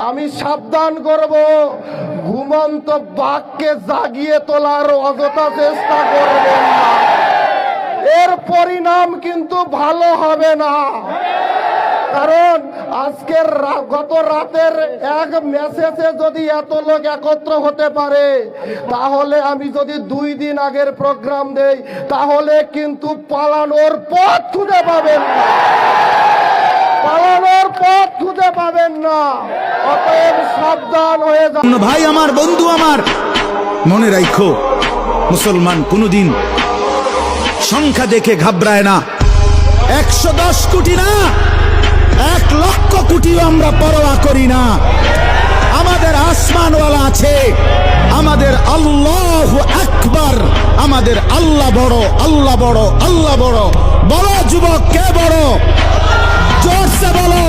আমি সাবধান করব, ঘুমন্ত বাঘকে জাগিয়ে তোলার অযথা চেষ্টা করবেন না, এর পরিণাম কিন্তু ভালো হবে না। কারণ আজকের গত রাতের এক মেসেজে যদি এত লোক একত্র হতে পারে, তাহলে আমি যদি 2 দিন আগের প্রোগ্রাম দেই, তাহলে কিন্তু পালানোর পথ খুঁজে পাবেন না, পালানোর পথ খুঁজে পাবেন না। অতএব সাবধান হয়ে যান। ভাই আমার, বন্ধু আমার, মনে রাখো, মুসলমান কোনদিন সংখ্যা দেখে ঘাবড়ায় না। 110 কোটি না, 1 লক্ষ কোটিও আমরা পরোয়া করি না। আমাদের আসমানওয়ালা আছে, আমাদের আল্লাহু আকবার, আমাদের আল্লাহ বড়, আল্লাহ বড়, আল্লাহ বড়। বড় যুবক কে বড়? জোরসে বলো।